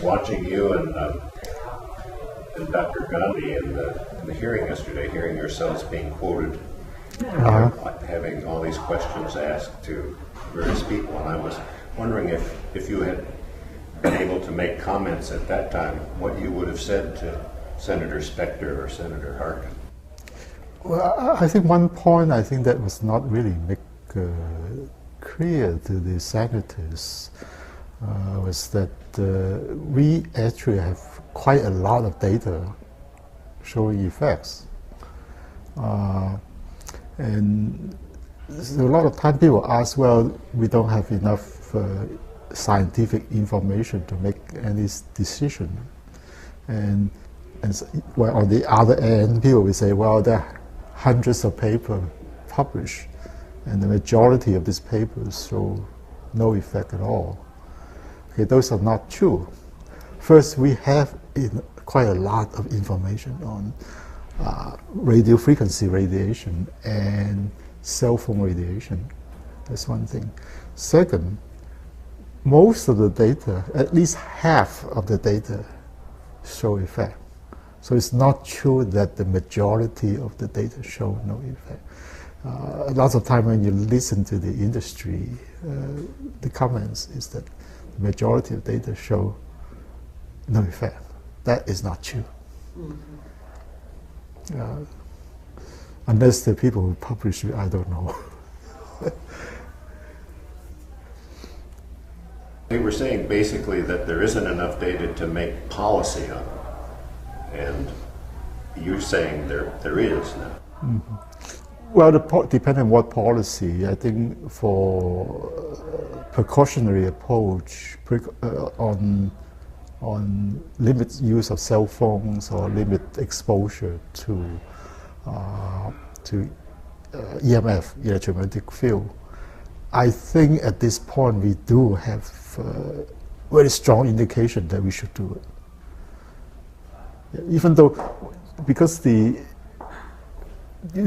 watching you and Dr. Gandhi in the hearing yesterday, hearing yourselves being quoted, having all these questions asked to various people, and I was wondering if you had been able to make comments at that time, what you would have said to Senator Specter or Senator Harkin. Well, I think one point I think that was not really made clear to the senators was that we actually have quite a lot of data showing effects. And so a lot of time people ask, well, we don't have enough scientific information to make any decision. And so, well, on the other end, people will say, well, there are hundreds of papers published, and the majority of these papers show no effect at all. Okay, those are not true. First, we have quite a lot of information on radio frequency radiation and cell phone radiation. That's one thing. Second, most of the data, at least half of the data, show effect. So it's not true that the majority of the data show no effect. Lots of time when you listen to the industry, the comments is that the majority of data show no effect. That is not true. Mm-hmm. Unless the people who publish it, I don't know. They were saying basically that there isn't enough data to make policy on it. And you're saying there is now. Mm-hmm. Well, depending on what policy, I think for precautionary approach on limit use of cell phones or limit exposure to EMF, electromagnetic field, I think at this point we do have very strong indication that we should do it. Even though, because we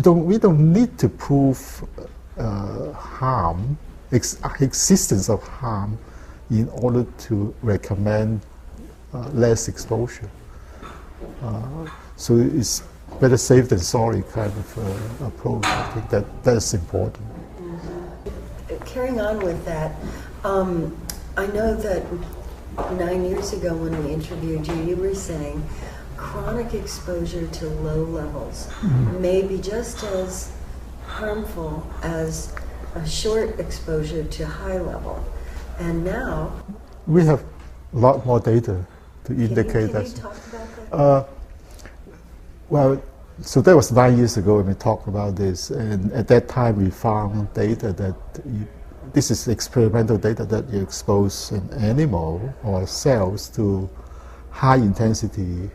don't need to prove harm, existence of harm, in order to recommend less exposure. So it's better safe than sorry kind of approach. I think that's important. Carrying on with that, I know that 9 years ago when we interviewed you, you were saying chronic exposure to low levels may be just as harmful as a short exposure to high level. And now we have a lot more data to indicate that. Can you talk about that? Well, so that was 9 years ago when we talked about this, and at that time we found data that this is experimental data that you expose an animal or cells to high intensity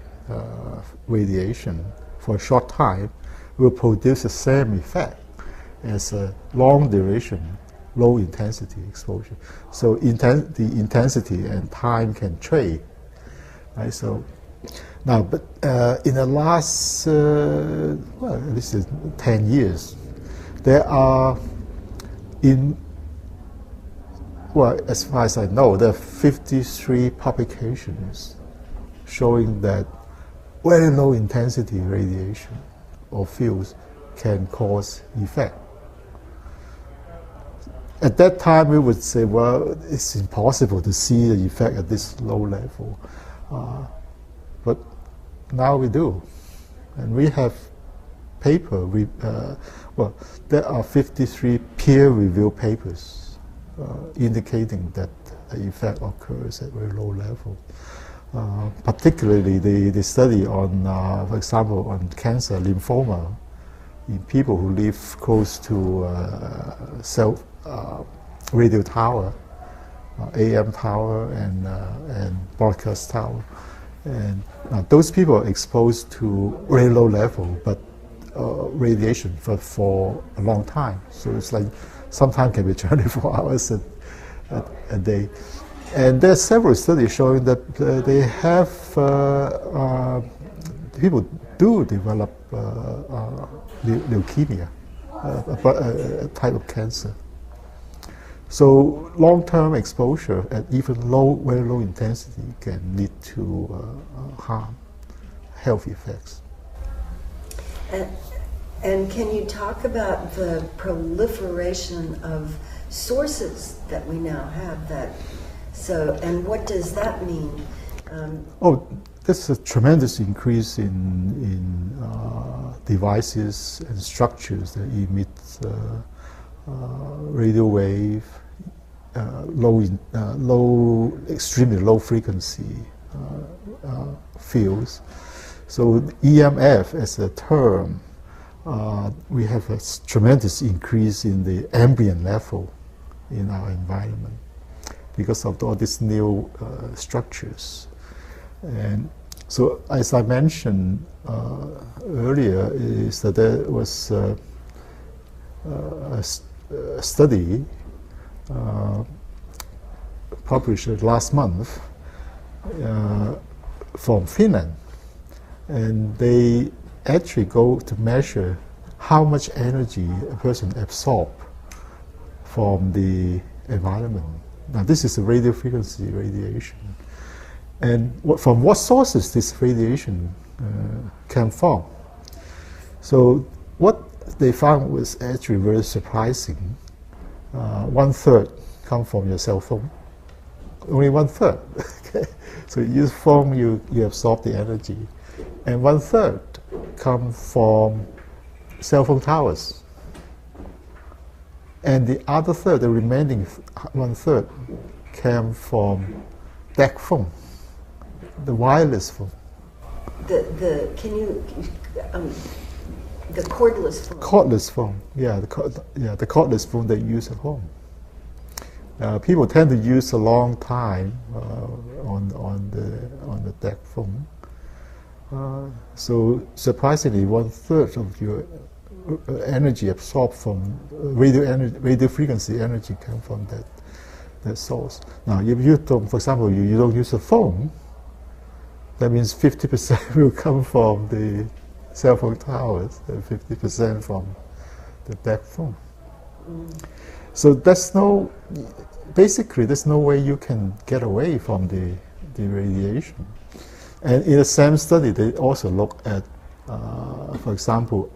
radiation for a short time will produce the same effect as a long duration, low intensity exposure. So the intensity and time can trade, right? So now, but in the last, well, at least 10 years, there are well, as far as I know, there are 53 publications showing that very low intensity radiation or fields can cause effect. At that time, we would say, well, it's impossible to see the effect at this low level. But now we do. And we have paper, well, there are 53 peer-reviewed papers indicating that the effect occurs at very low level. Particularly the study on, for example, on cancer, lymphoma, in people who live close to radio tower, AM tower and broadcast tower. And those people are exposed to very low level, but radiation for a long time. So it's like sometimes can be 24 hours a day. And there are several studies showing that they have, people do develop leukemia, a type of cancer. So long-term exposure at even very low intensity can lead to harm, health effects. And can you talk about the proliferation of sources that we now have? And what does that mean? There's a tremendous increase in devices and structures that emit radio wave, extremely low frequency fields. So EMF as a term, we have a tremendous increase in the ambient level in our environment because of all these new structures. And so, as I mentioned earlier, is that there was a study published last month from Finland, and they actually go to measure how much energy a person absorbs from the environment. Now, this is a radio frequency radiation. And from what sources this radiation came from. So what they found was actually very surprising. 1/3 come from your cell phone. Only 1/3. Okay? So you use phone, you absorb the energy. And 1/3 come from cell phone towers. And the other third, the remaining 1/3, came from DEC phone. The wireless phone. The cordless phone. Cordless phone, the cordless phone they use at home. People tend to use a long time on the DEC phone. So surprisingly, 1/3 of your energy absorbed from radio frequency energy come from that source. Now, if you don't, for example, you don't use a phone, that means 50% will come from the cell phone towers and 50% from the DEC phone. So there's no way you can get away from the radiation. And in the same study, they also look at, for example,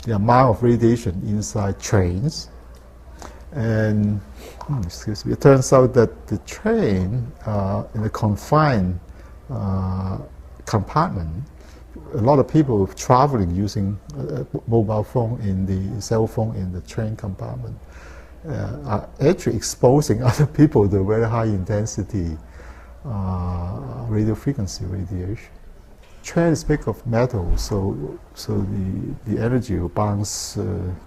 the amount of radiation inside trains. And it turns out that the train in a confined compartment, a lot of people traveling using a mobile phone in the cell phone in the train compartment are actually exposing other people to very high intensity radio frequency radiation. Train is made of metal, so the energy will bounce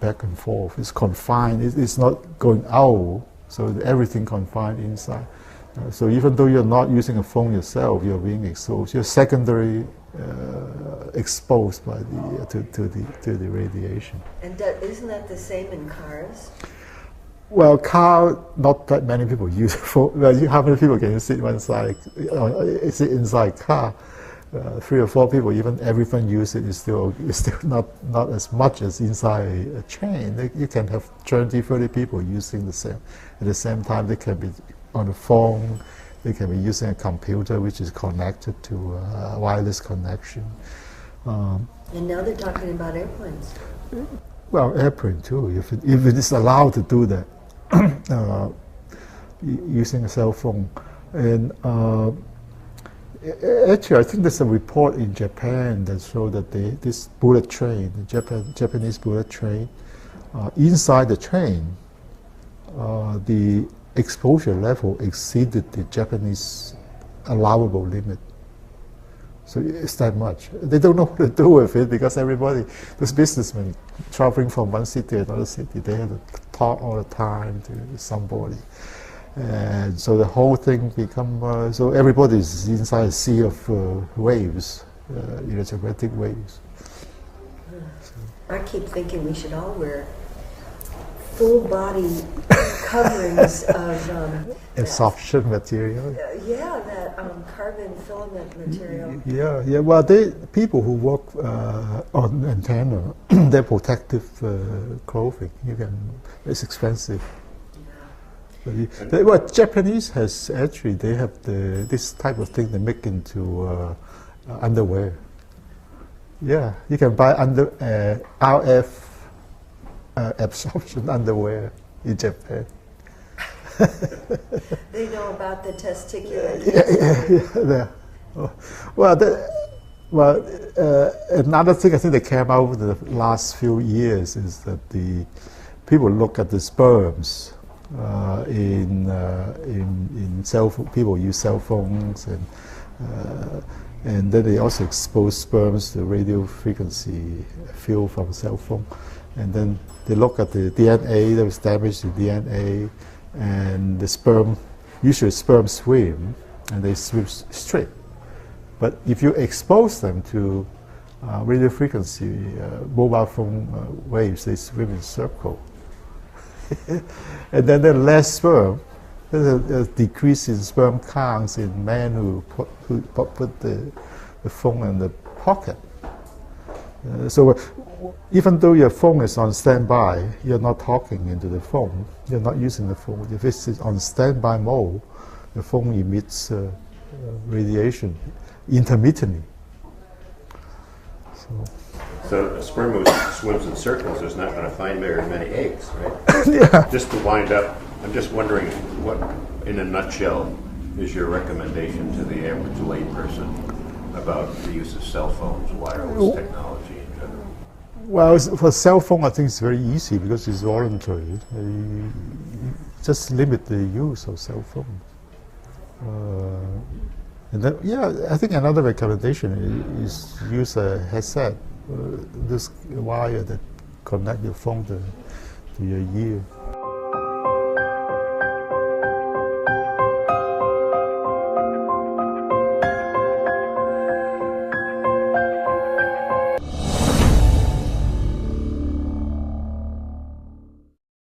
back and forth. It's confined. It's not going out, so everything confined inside. So even though you're not using a phone yourself, you're being exposed. You're secondary exposed by to the radiation. And isn't that the same in cars? Well, car, not that many people use a phone. Well, how many people can sit inside car? 3 or 4 people, even everyone use it, is still not as much as inside a train. You can have 20, 30 people using the same. At the same time, they can be on a phone, they can be using a computer which is connected to a wireless connection. And now they're talking about airplanes. Well, airplane too, if it is allowed to do that, using a cell phone. And actually, I think there's a report in Japan that showed that this bullet train, the Japanese bullet train, inside the train, the exposure level exceeded the Japanese allowable limit. So it's that much. They don't know what to do with it because those businessmen traveling from one city to another city, they have to talk all the time to somebody. And so the whole thing so everybody is inside a sea of waves, electromagnetic waves. I keep thinking we should all wear full body coverings of absorption material. That carbon filament material. Yeah. Well, people who work on antenna, they're protective clothing. It's expensive. Well, Japanese has actually, they have this type of thing they make into underwear. Yeah, you can buy RF absorption underwear in Japan. They know about the testicular Yeah. Well, another thing I think that came out in the last few years is that the people look at the sperms in cell phone. People use cell phones, and then they also expose sperms to radio frequency field from cell phone, and then they look at the DNA. There was damage to DNA, and the sperm, usually sperm swim, and they swim straight. But if you expose them to radio frequency mobile phone waves, they swim in circle. And then there's less sperm. There's a decrease in sperm counts in men who put the phone in the pocket. So even though your phone is on standby, you're not talking into the phone. You're not using the phone. If it's on standby mode, the phone emits radiation intermittently. So a sperm who swims in circles is not going to find very many eggs, right? Yeah. Just to wind up, I'm just wondering what, in a nutshell, is your recommendation to the average layperson about the use of cell phones, wireless technology in general? Well, for cell phone, I think it's very easy because it's voluntary. You just limit the use of cell phone. And then, yeah, I think another recommendation is use a headset, this wire that connect your phone to your ear.